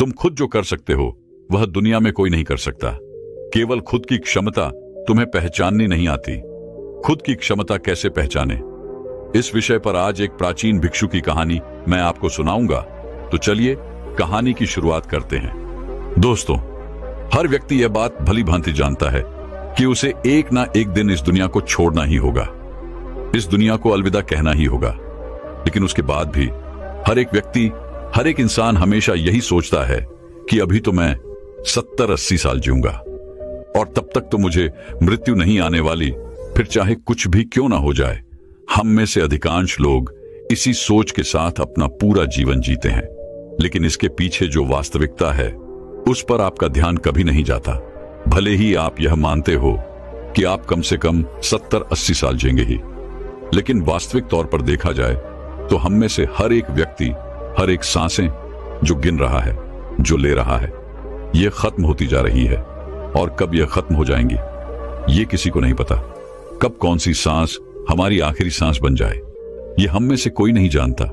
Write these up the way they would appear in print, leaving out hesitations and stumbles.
तुम खुद जो कर सकते हो वह दुनिया में कोई नहीं कर सकता। केवल खुद की क्षमता तुम्हें पहचाननी नहीं आती। खुद की क्षमता कैसे पहचाने, इस विषय पर आज एक प्राचीन भिक्षु की कहानी मैं आपको सुनाऊंगा। तो चलिए कहानी की शुरुआत करते हैं। दोस्तों, हर व्यक्ति यह बात भली भांति जानता है कि उसे एक ना एक दिन इस दुनिया को छोड़ना ही होगा, इस दुनिया को अलविदा कहना ही होगा। लेकिन उसके बाद भी हर एक व्यक्ति, हर एक इंसान हमेशा यही सोचता है कि अभी तो मैं 70-80 साल जीऊंगा और तब तक तो मुझे मृत्यु नहीं आने वाली, फिर चाहे कुछ भी क्यों ना हो जाए। हम में से अधिकांश लोग इसी सोच के साथ अपना पूरा जीवन जीते हैं, लेकिन इसके पीछे जो वास्तविकता है उस पर आपका ध्यान कभी नहीं जाता। भले ही आप यह मानते हो कि आप कम से कम 70-80 साल जिएंगे ही, लेकिन वास्तविक तौर पर देखा जाए तो हम में से हर एक व्यक्ति, हर एक सांसें जो गिन रहा है, जो ले रहा है, यह खत्म होती जा रही है। और कब यह खत्म हो जाएंगी ये किसी को नहीं पता। कब कौन सी सांस हमारी आखिरी सांस बन जाए ये हम में से कोई नहीं जानता।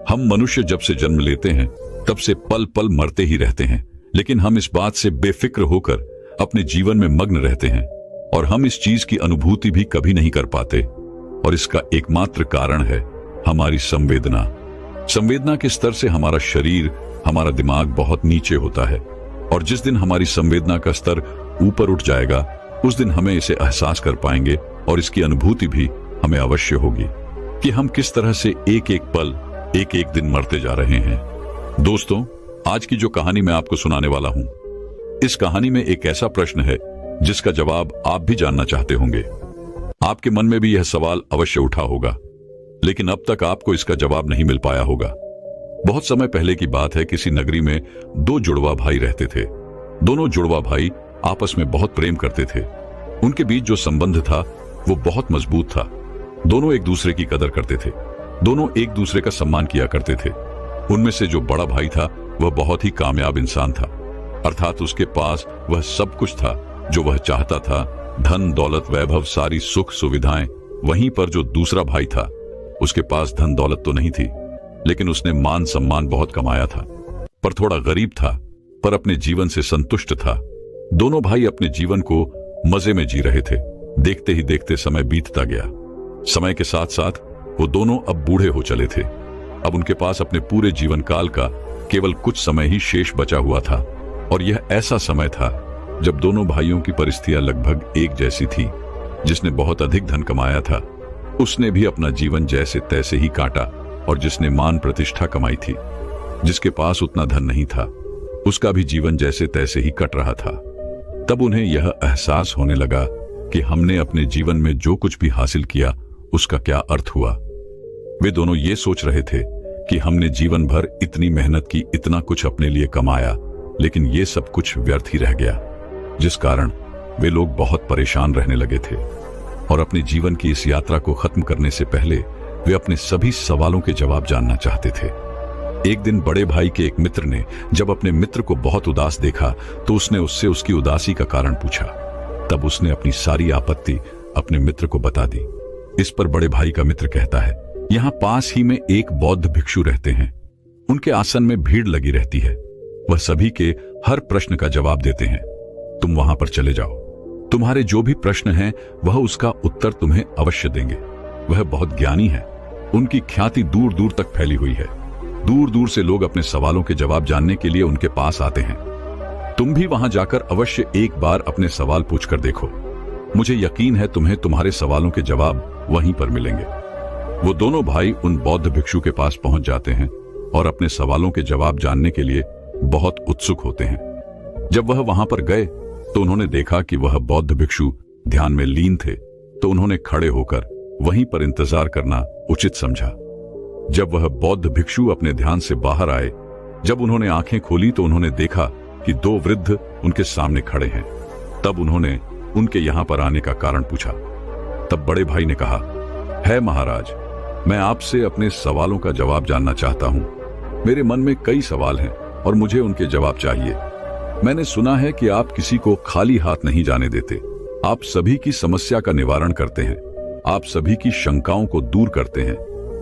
हम मनुष्य जब से जन्म लेते हैं तब से पल पल मरते ही रहते हैं, लेकिन हम इस बात से बेफिक्र होकर अपने जीवन में मग्न रहते हैं और हम इस चीज की अनुभूति भी कभी नहीं कर पाते। और इसका एकमात्र कारण है हमारी संवेदना। संवेदना के स्तर से हमारा शरीर, हमारा दिमाग बहुत नीचे होता है, और जिस दिन हमारी संवेदना का स्तर ऊपर उठ जाएगा उस दिन हमें इसे एहसास कर पाएंगे और इसकी अनुभूति भी हमें अवश्य होगी कि हम किस तरह से एक एक पल, एक एक दिन मरते जा रहे हैं। दोस्तों, आज की जो कहानी मैं आपको सुनाने वाला हूं, इस कहानी में एक ऐसा प्रश्न है जिसका जवाब आप भी जानना चाहते होंगे। आपके मन में भी यह सवाल अवश्य उठा होगा, लेकिन अब तक आपको इसका जवाब नहीं मिल पाया होगा। बहुत समय पहले की बात है, किसी नगरी में दो जुड़वा भाई रहते थे। दोनों जुड़वा भाई आपस में बहुत प्रेम करते थे। उनके बीच जो संबंध था वो बहुत मजबूत था। दोनों एक दूसरे की कदर करते थे, दोनों एक दूसरे का सम्मान किया करते थे। उनमें से जो बड़ा भाई था वह बहुत ही कामयाब इंसान था, अर्थात उसके पास वह सब कुछ था जो वह चाहता था, धन दौलत वैभव सारी सुख सुविधाएं। वहीं पर जो दूसरा भाई था उसके पास धन दौलत तो नहीं थी, लेकिन उसने मान सम्मान बहुत कमाया था, पर थोड़ा गरीब था, पर अपने जीवन से संतुष्ट था। दोनों भाई अपने जीवन को मजे में जी रहे थे। देखते ही देखते समय बीतता गया। समय के साथ साथ वो दोनों अब बूढ़े हो चले थे। अब उनके पास अपने पूरे जीवन काल का केवल कुछ समय ही शेष बचा हुआ था, और यह ऐसा समय था जब दोनों भाइयों की परिस्थितियां लगभग एक जैसी थी। जिसने बहुत अधिक धन कमाया था उसने भी अपना जीवन जैसे तैसे ही काटा, और जिसने मान प्रतिष्ठा कमाई थी, जिसके पास उतना धन नहीं था, उसका भी जीवन जैसे तैसे ही कट रहा था। तब उन्हें यह एहसास होने लगा कि हमने अपने जीवन में जो कुछ भी हासिल किया उसका क्या अर्थ हुआ। वे दोनों ये सोच रहे थे कि हमने जीवन भर इतनी मेहनत की, इतना कुछ अपने लिए कमाया, लेकिन ये सब कुछ व्यर्थ ही रह गया, जिस कारण वे लोग बहुत परेशान रहने लगे थे। और अपने जीवन की इस यात्रा को खत्म करने से पहले वे अपने सभी सवालों के जवाब जानना चाहते थे। एक दिन बड़े भाई के एक मित्र ने जब अपने मित्र को बहुत उदास देखा तो उसने उससे उसकी उदासी का कारण पूछा। तब उसने अपनी सारी आपत्ति अपने मित्र को बता दी। इस पर बड़े भाई का मित्र कहता है, यहाँ पास ही में एक बौद्ध भिक्षु रहते हैं। उनके आसन में भीड़ लगी रहती है। वह सभी के हर प्रश्न का जवाब देते हैं। तुम वहां पर चले जाओ, तुम्हारे जो भी प्रश्न हैं वह उसका उत्तर तुम्हें अवश्य देंगे। वह बहुत ज्ञानी है, उनकी ख्याति दूर दूर तक फैली हुई है। दूर दूर से लोग अपने सवालों के जवाब जानने के लिए उनके पास आते हैं। तुम भी वहां जाकर अवश्य एक बार अपने सवाल पूछकर देखो। मुझे यकीन है तुम्हें तुम्हारे सवालों के जवाब वहीं पर मिलेंगे। वो दोनों भाई उन बौद्ध भिक्षु के पास पहुंच जाते हैं और अपने सवालों के जवाब जानने के लिए बहुत उत्सुक होते हैं। जब वह वहां पर गए तो उन्होंने देखा कि वह बौद्ध भिक्षु ध्यान में लीन थे, तो उन्होंने खड़े होकर वहीं पर इंतजार करना उचित समझा। जब वह बौद्ध भिक्षु अपने ध्यान से बाहर आए, जब उन्होंने आंखें खोली तो उन्होंने देखा कि दो वृद्ध उनके सामने खड़े हैं। तब उन्होंने उनके यहां पर आने का कारण पूछा। तब बड़े भाई ने कहा, है महाराज, मैं आपसे अपने सवालों का जवाब जानना चाहता हूं। मेरे मन में कई सवाल हैं और मुझे उनके जवाब चाहिए। मैंने सुना है कि आप किसी को खाली हाथ नहीं जाने देते। आप सभी की समस्या का निवारण करते हैं, आप सभी की शंकाओं को दूर करते हैं,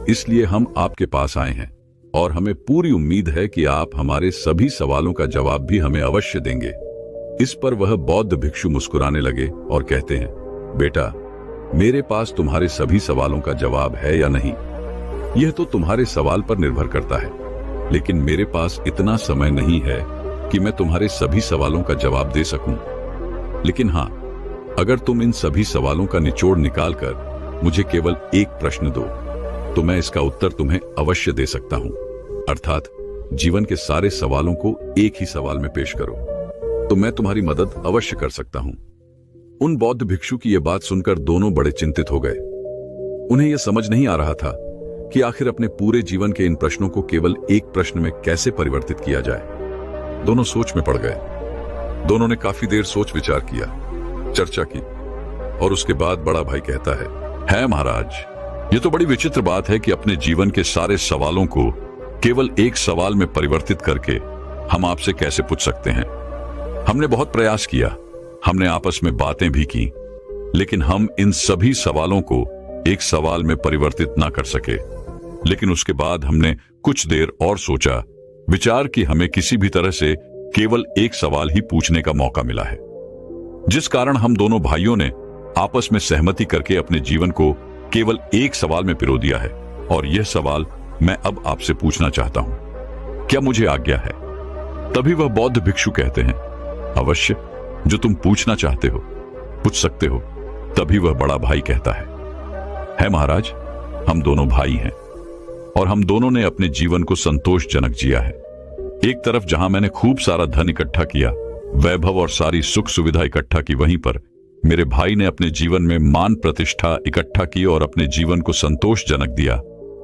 इसलिए हम आपके पास आए हैं। और हमें पूरी उम्मीद है कि आप हमारे सभी सवालों का जवाब भी हमें अवश्य देंगे। इस पर वह बौद्ध भिक्षु मुस्कुराने लगे और कहते हैं, बेटा, मेरे पास तुम्हारे सभी सवालों का जवाब है या नहीं, यह तो तुम्हारे सवाल पर निर्भर करता है, लेकिन मेरे पास इतना समय नहीं है कि मैं तुम्हारे सभी सवालों का जवाब दे सकूं। लेकिन हाँ, अगर तुम इन सभी सवालों का निचोड़ निकालकर मुझे केवल एक प्रश्न दो, तो मैं इसका उत्तर तुम्हें अवश्य दे सकता हूं। अर्थात जीवन के सारे सवालों को एक ही सवाल में पेश करो, तो मैं तुम्हारी मदद अवश्य कर सकता हूं। उन बौद्ध भिक्षु की यह बात सुनकर दोनों बड़े चिंतित हो गए। उन्हें यह समझ नहीं आ रहा था कि आखिर अपने पूरे जीवन के इन प्रश्नों को केवल एक प्रश्न में कैसे परिवर्तित किया जाए। दोनों सोच में पड़ गए। दोनों ने काफी देर सोच विचार किया, चर्चा की, और उसके बाद बड़ा भाई कहता है महाराज, ये तो बड़ी विचित्र बात है कि अपने जीवन के सारे सवालों को केवल एक सवाल में परिवर्तित करके हम आपसे कैसे पूछ सकते हैं। हमने बहुत प्रयास किया, हमने आपस में बातें भी की, लेकिन हम इन सभी सवालों को एक सवाल में परिवर्तित ना कर सके। लेकिन उसके बाद हमने कुछ देर और सोचा विचार कि हमें किसी भी तरह से केवल एक सवाल ही पूछने का मौका मिला है, जिस कारण हम दोनों भाइयों ने आपस में सहमति करके अपने जीवन को केवल एक सवाल में पिरो दिया है। और यह सवाल मैं अब आपसे पूछना चाहता हूं, क्या मुझे आज्ञा है? तभी वह बौद्ध भिक्षु कहते हैं, अवश्य, जो तुम पूछना चाहते हो पूछ सकते हो। तभी वह बड़ा भाई कहता है महाराज, हम दोनों भाई हैं और हम दोनों ने अपने जीवन को संतोषजनक जिया है। एक तरफ जहां मैंने खूब सारा धन इकट्ठा किया, वैभव और सारी सुख सुविधा इकट्ठा की, वहीं पर मेरे भाई ने अपने जीवन में मान प्रतिष्ठा इकट्ठा की और अपने जीवन को संतोषजनक दिया।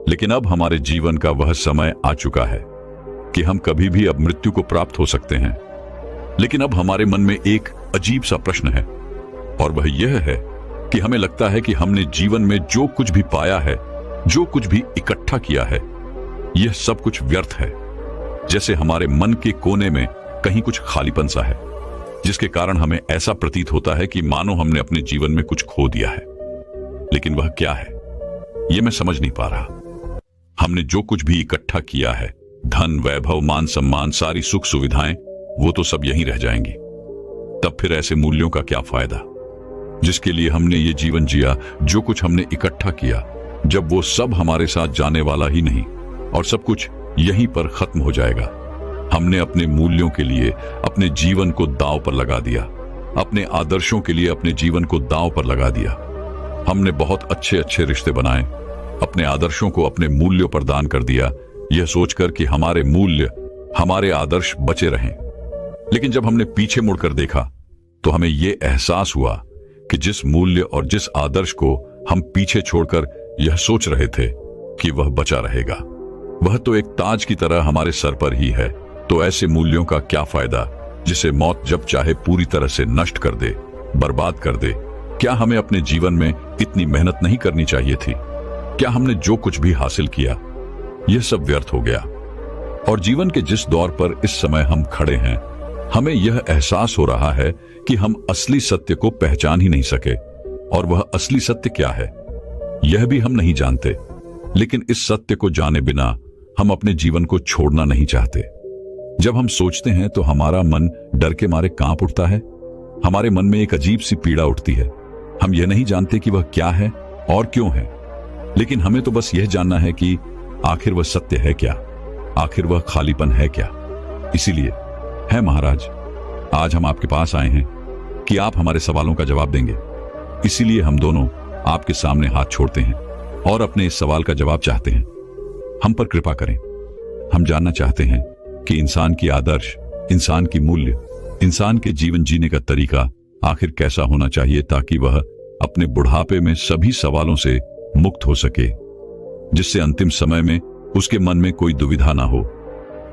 लेकिन अब हमारे जीवन का वह समय आ चुका है कि हम कभी भी अब मृत्यु को प्राप्त हो सकते हैं। लेकिन अब हमारे मन में एक अजीब सा प्रश्न है, और वह यह है कि हमें लगता है कि हमने जीवन में जो कुछ भी पाया है, जो कुछ भी इकट्ठा किया है, यह सब कुछ व्यर्थ है। जैसे हमारे मन के कोने में कहीं कुछ खालीपन सा है, जिसके कारण हमें ऐसा प्रतीत होता है कि मानो हमने अपने जीवन में कुछ खो दिया है। लेकिन वह क्या है, यह मैं समझ नहीं पा रहा। हमने जो कुछ भी इकट्ठा किया है, धन, वैभव, मान सम्मान, सारी सुख सुविधाएं, वो तो सब यहीं रह जाएंगी। तब फिर ऐसे मूल्यों का क्या फायदा जिसके लिए हमने ये जीवन जिया? जो कुछ हमने इकट्ठा किया, जब वो सब हमारे साथ जाने वाला ही नहीं और सब कुछ यहीं पर खत्म हो जाएगा। हमने अपने मूल्यों के लिए अपने जीवन को दांव पर लगा दिया, अपने आदर्शों के लिए अपने जीवन को दांव पर लगा दिया। हमने बहुत अच्छे अच्छे रिश्ते बनाए, अपने आदर्शों को अपने मूल्यों पर दान कर दिया, यह सोचकर कि हमारे मूल्य, हमारे आदर्श बचे रहें। लेकिन जब हमने पीछे मुड़कर देखा तो हमें यह एहसास हुआ कि जिस मूल्य और जिस आदर्श को हम पीछे छोड़कर यह सोच रहे थे कि वह बचा रहेगा, वह तो एक ताज की तरह हमारे सर पर ही है। तो ऐसे मूल्यों का क्या फायदा जिसे मौत जब चाहे पूरी तरह से नष्ट कर दे, बर्बाद कर दे? क्या हमें अपने जीवन में इतनी मेहनत नहीं करनी चाहिए थी? क्या हमने जो कुछ भी हासिल किया, यह सब व्यर्थ हो गया? और जीवन के जिस दौर पर इस समय हम खड़े हैं, हमें यह एहसास हो रहा है कि हम असली सत्य को पहचान ही नहीं सके। और वह असली सत्य क्या है, यह भी हम नहीं जानते। लेकिन इस सत्य को जाने बिना हम अपने जीवन को छोड़ना नहीं चाहते। जब हम सोचते हैं तो हमारा मन डर के मारे कांप उठता है। हमारे मन में एक अजीब सी पीड़ा उठती है। हम यह नहीं जानते कि वह क्या है और क्यों है, लेकिन हमें तो बस यह जानना है कि आखिर वह सत्य है क्या, आखिर वह खालीपन है क्या। इसीलिए है महाराज, आज हम आपके पास आए हैं कि आप हमारे सवालों का जवाब देंगे। इसीलिए हम दोनों आपके सामने हाथ छोड़ते हैं और अपने इस सवाल का जवाब चाहते हैं। हम पर कृपा करें। हम जानना चाहते हैं कि इंसान की आदर्श, इंसान की मूल्य, इंसान के जीवन जीने का तरीका आखिर कैसा होना चाहिए, ताकि वह अपने बुढ़ापे में सभी सवालों से मुक्त हो सके, जिससे अंतिम समय में उसके मन में कोई दुविधा ना हो,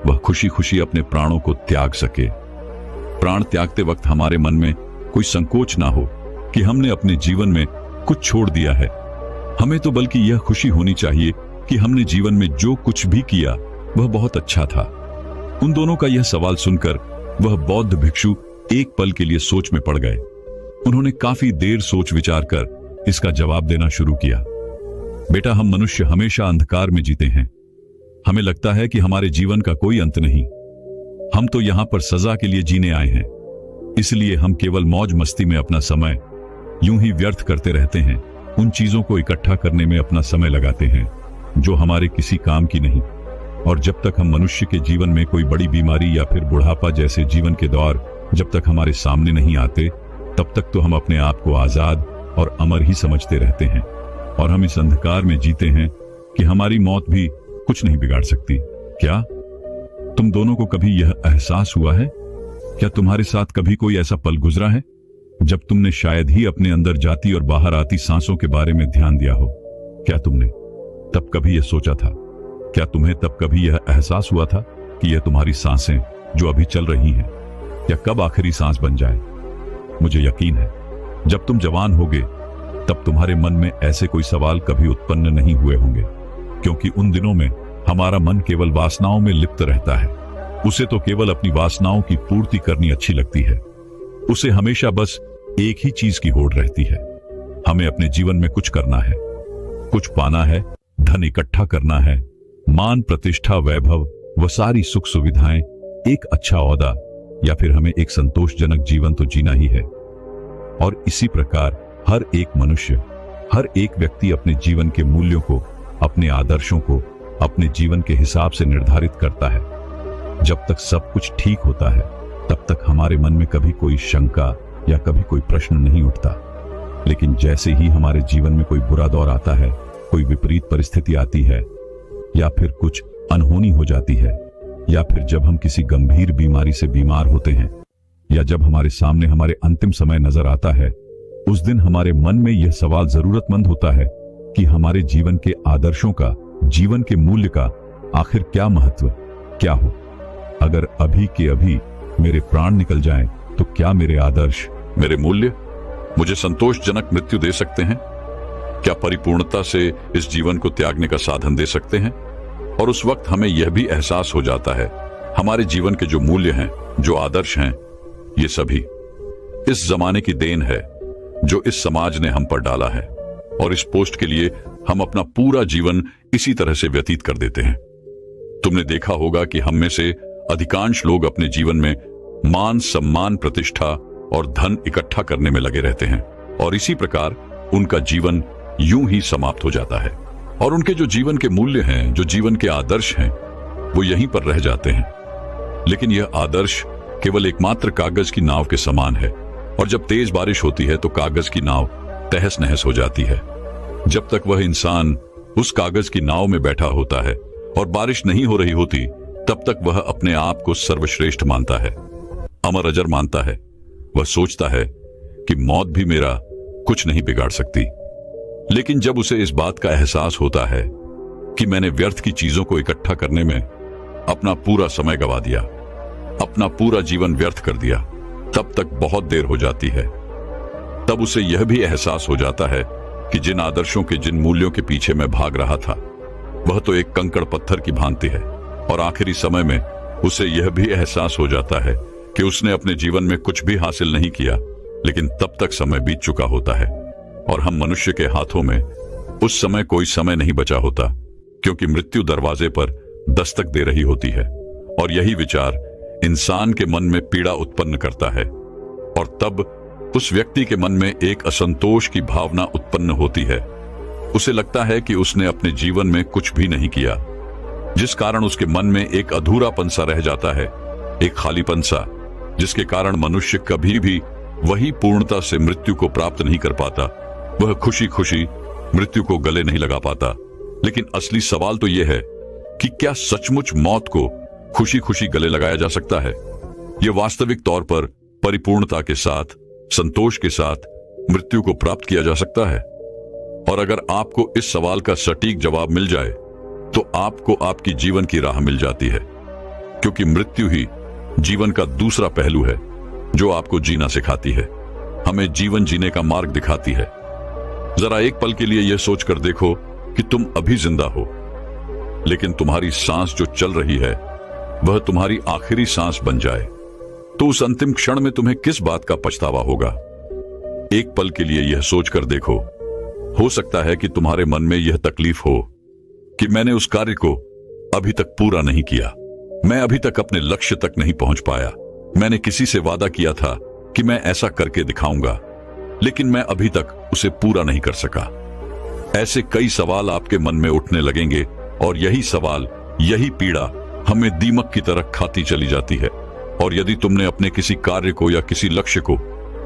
वह खुशी खुशी अपने प्राणों को त्याग सके। प्राण त्यागते वक्त हमारे मन में कोई संकोच ना हो कि हमने अपने जीवन में कुछ छोड़ दिया है। हमें तो बल्कि यह खुशी होनी चाहिए कि हमने जीवन में जो कुछ भी किया वह बहुत अच्छा था। उन दोनों का यह सवाल सुनकर वह बौद्ध भिक्षु एक पल के लिए सोच में पड़ गए। उन्होंने काफी देर सोच विचार कर इसका जवाब देना शुरू किया। बेटा, हम मनुष्य हमेशा अंधकार में जीते हैं। हमें लगता है कि हमारे जीवन का कोई अंत नहीं, हम तो यहां पर सजा के लिए जीने आए हैं। इसलिए हम केवल मौज मस्ती में अपना समय यूं ही व्यर्थ करते रहते हैं, उन चीजों को इकट्ठा करने में अपना समय लगाते हैं जो हमारे किसी काम की नहीं। और जब तक हम मनुष्य के जीवन में कोई बड़ी बीमारी या फिर बुढ़ापा जैसे जीवन के दौर जब तक हमारे सामने नहीं आते, तब तक तो हम अपने आप को आजाद और अमर ही समझते रहते हैं, और हम इस अंधकार में जीते हैं कि हमारी मौत भी कुछ नहीं बिगाड़ सकती। क्या तुम दोनों को कभी यह एहसास हुआ है? क्या तुम्हारे साथ कभी कोई ऐसा पल गुजरा है जब तुमने शायद ही अपने अंदर जाती और बाहर आती सांसों के बारे में ध्यान दिया हो? क्या तुमने तब कभी यह सोचा था? क्या तुम्हें तब कभी यह एहसास हुआ था कि यह तुम्हारी सांसें जो अभी चल रही हैं, या कब आखिरी सांस बन जाए? मुझे यकीन है जब तुम जवान होगे तब तुम्हारे मन में ऐसे कोई सवाल कभी उत्पन्न नहीं हुए होंगे, क्योंकि उन दिनों में हमारा मन केवल वासनाओं में लिप्त रहता है। उसे तो केवल अपनी वासनाओं की पूर्ति करनी अच्छी लगती है। उसे हमेशा बस एक ही चीज की होड़ रहती है, हमें अपने जीवन में कुछ करना है, कुछ पाना है, धन इकट्ठा करना है, मान प्रतिष्ठा वैभव व सारी सुख सुविधाएं, एक अच्छा ओहदा, या फिर हमें एक संतोषजनक जीवन तो जीना ही है। और इसी प्रकार हर एक मनुष्य, हर एक व्यक्ति अपने जीवन के मूल्यों को, अपने आदर्शों को अपने जीवन के हिसाब से निर्धारित करता है। जब तक सब कुछ ठीक होता है तब तक हमारे मन में कभी कोई शंका या कभी कोई प्रश्न नहीं उठता। लेकिन जैसे ही हमारे जीवन में कोई बुरा दौर आता है, कोई विपरीत परिस्थिति आती है, या फिर कुछ अनहोनी हो जाती है, या फिर जब हम किसी गंभीर बीमारी से बीमार होते हैं, या जब हमारे सामने हमारे अंतिम समय नजर आता है, उस दिन हमारे मन में यह सवाल जरूरतमंद होता है कि हमारे जीवन के आदर्शों का, जीवन के मूल्य का आखिर क्या महत्व, क्या हो? अगर अभी के अभी मेरे प्राण निकल जाएं, तो क्या मेरे आदर्श, मेरे मूल्य मुझे संतोषजनक मृत्यु दे सकते हैं? क्या परिपूर्णता से इस जीवन को त्यागने का साधन दे सकते हैं? और उस वक्त हमें यह भी एहसास हो जाता है, हमारे जीवन के जो मूल्य हैं, जो आदर्श हैं, ये सभी इस जमाने की देन है जो इस समाज ने हम पर डाला है, और इस पोस्ट के लिए हम अपना पूरा जीवन इसी तरह से व्यतीत कर देते हैं। तुमने देखा होगा कि हम में से अधिकांश लोग अपने जीवन में मान, सम्मान, प्रतिष्ठा और धन इकट्ठा करने में लगे रहते हैं, और इसी प्रकार उनका जीवन यूं ही समाप्त हो जाता है, और उनके जो जीवन के मूल्य हैं, जो जीवन के आदर्श हैं, वो यहीं पर रह जाते हैं। लेकिन यह आदर्श केवल एकमात्र कागज की नाव के समान है, और जब तेज बारिश होती है तो कागज की नाव तहस नहस हो जाती है। जब तक वह इंसान उस कागज की नाव में बैठा होता है और बारिश नहीं हो रही होती, तब तक वह अपने आप को सर्वश्रेष्ठ मानता है, अमर अजर मानता है। वह सोचता है कि मौत भी मेरा कुछ नहीं बिगाड़ सकती। लेकिन जब उसे इस बात का एहसास होता है कि मैंने व्यर्थ की चीजों को इकट्ठा करने में अपना पूरा समय गंवा दिया, अपना पूरा जीवन व्यर्थ कर दिया, तब तक बहुत देर हो जाती है। तब उसे यह भी एहसास हो जाता है कि जिन आदर्शों के, जिन मूल्यों के पीछे मैं भाग रहा था, वह तो एक कंकड़ पत्थर की भांति है। और आखिरी समय में उसे यह भी एहसास हो जाता है कि उसने अपने जीवन में कुछ भी हासिल नहीं किया, लेकिन तब तक समय बीत चुका होता है, और हम मनुष्य के हाथों में उस समय कोई समय नहीं बचा होता, क्योंकि मृत्यु दरवाजे पर दस्तक दे रही होती है। और यही विचार इंसान के मन में पीड़ा उत्पन्न करता है, और तब उस व्यक्ति के मन में एक असंतोष की भावना उत्पन्न होती है। उसे लगता है कि उसने अपने जीवन में कुछ भी नहीं किया, जिस कारण उसके मन में एक अधूरापन सा रह जाता है, एक खालीपन सा, जिसके कारण मनुष्य कभी भी वही पूर्णता से मृत्यु को प्राप्त नहीं कर पाता। वह खुशी खुशी मृत्यु को गले नहीं लगा पाता। लेकिन असली सवाल तो यह है कि क्या सचमुच मौत को खुशी खुशी गले लगाया जा सकता है? यह वास्तविक तौर पर परिपूर्णता के साथ, संतोष के साथ मृत्यु को प्राप्त किया जा सकता है? और अगर आपको इस सवाल का सटीक जवाब मिल जाए तो आपको आपकी जीवन की राह मिल जाती है, क्योंकि मृत्यु ही जीवन का दूसरा पहलू है जो आपको जीना सिखाती है, हमें जीवन जीने का मार्ग दिखाती है। जरा एक पल के लिए यह सोचकर देखो कि तुम अभी जिंदा हो, लेकिन तुम्हारी सांस जो चल रही है वह तुम्हारी आखिरी सांस बन जाए, तो उस अंतिम क्षण में तुम्हें किस बात का पछतावा होगा? एक पल के लिए यह सोचकर देखो। हो सकता है कि तुम्हारे मन में यह तकलीफ हो कि मैंने उस कार्य को अभी तक पूरा नहीं किया। मैं अभी तक अपने लक्ष्य तक नहीं पहुंच पाया। मैंने किसी से वादा किया था कि मैं ऐसा करके दिखाऊंगा, लेकिन मैं अभी तक उसे पूरा नहीं कर सका। ऐसे कई सवाल आपके मन में उठने लगेंगे और यही सवाल, यही पीड़ा हमें दीमक की तरह खाती चली जाती है। और यदि तुमने अपने किसी कार्य को या किसी लक्ष्य को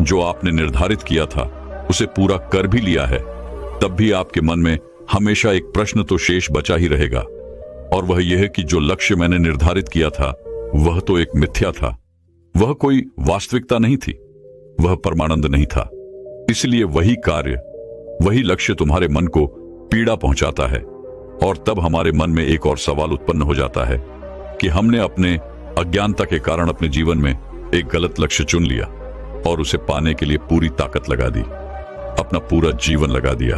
जो आपने निर्धारित किया था उसे पूरा कर भी लिया है, तब भी आपके मन में हमेशा एक प्रश्न तो शेष बचा ही रहेगा, और वह यह है कि जो लक्ष्य मैंने निर्धारित किया था वह तो एक मिथ्या था। वह कोई वास्तविकता नहीं थी, वह परमानंद नहीं था। इसलिए वही कार्य, वही लक्ष्य तुम्हारे मन को पीड़ा पहुंचाता है। और तब हमारे मन में एक और सवाल उत्पन्न हो जाता है कि हमने अपने अज्ञानता के कारण अपने जीवन में एक गलत लक्ष्य चुन लिया और उसे पाने के लिए पूरी ताकत लगा दी, अपना पूरा जीवन लगा दिया।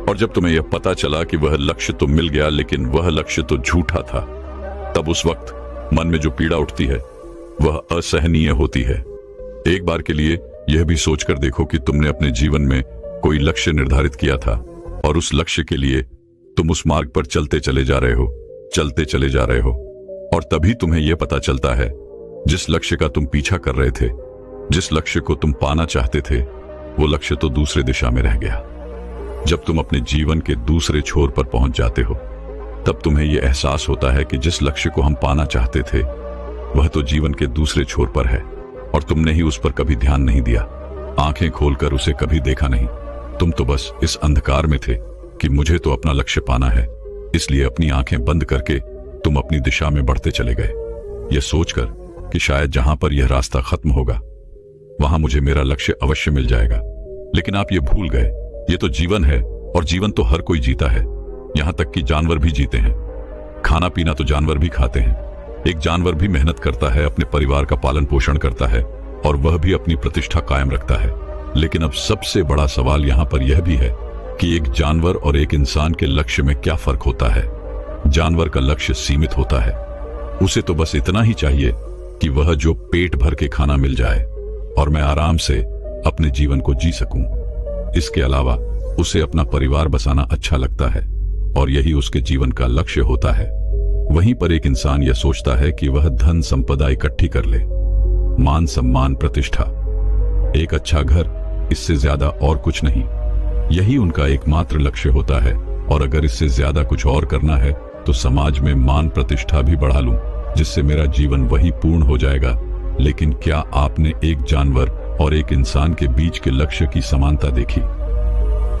और जब तुम्हें यह पता चला कि वह लक्ष्य तो मिल गया लेकिन वह लक्ष्य तो झूठा था, तब उस वक्त मन में जो पीड़ा उठती है वह असहनीय होती है। एक बार के लिए यह भी सोचकर देखो कि तुमने अपने जीवन में कोई लक्ष्य निर्धारित किया था और उस लक्ष्य के लिए तुम उस मार्ग पर चलते चले जा रहे हो, चलते चले जा रहे हो, और तभी तुम्हें यह पता चलता है जिस लक्ष्य का तुम पीछा कर रहे थे, जिस लक्ष्य को तुम पाना चाहते थे, वो लक्ष्य तो दूसरे दिशा में रह गया। जब तुम अपने जीवन के दूसरे छोर पर पहुंच जाते हो, तब तुम्हें यह एहसास होता है कि जिस लक्ष्य को हम पाना चाहते थे वह तो जीवन के दूसरे छोर पर है और तुमने ही उस पर कभी ध्यान नहीं दिया, आंखें खोलकर उसे कभी देखा नहीं। तुम तो बस इस अंधकार में थे कि मुझे तो अपना लक्ष्य पाना है, इसलिए अपनी आंखें बंद करके तुम अपनी दिशा में बढ़ते चले गए, यह सोचकर कि शायद जहां पर यह रास्ता खत्म होगा वहां मुझे मेरा लक्ष्य अवश्य मिल जाएगा। लेकिन आप ये भूल गए, ये तो जीवन है और जीवन तो हर कोई जीता है, यहां तक कि जानवर भी जीते हैं। खाना पीना तो जानवर भी खाते हैं। एक जानवर भी मेहनत करता है, अपने परिवार का पालन पोषण करता है और वह भी अपनी प्रतिष्ठा कायम रखता है। लेकिन अब सबसे बड़ा सवाल यहां पर यह भी है कि एक जानवर और एक इंसान के लक्ष्य में क्या फर्क होता है। जानवर का लक्ष्य सीमित होता है, उसे तो बस इतना ही चाहिए कि वह जो पेट भर के खाना मिल जाए और मैं आराम से अपने जीवन को जी सकूं। इसके अलावा उसे अपना परिवार बसाना अच्छा लगता है और यही उसके जीवन का लक्ष्य होता है। वहीं पर एक इंसान यह सोचता है कि वह धन संपदा इकट्ठी कर ले, मान सम्मान प्रतिष्ठा, एक अच्छा घर, इससे ज्यादा और कुछ नहीं। यही उनका एकमात्र लक्ष्य होता है। और अगर इससे ज्यादा कुछ और करना है तो समाज में मान प्रतिष्ठा भी बढ़ा लूं, जिससे मेरा जीवन वही पूर्ण हो जाएगा। लेकिन क्या आपने एक जानवर और एक इंसान के बीच के लक्ष्य की समानता देखी?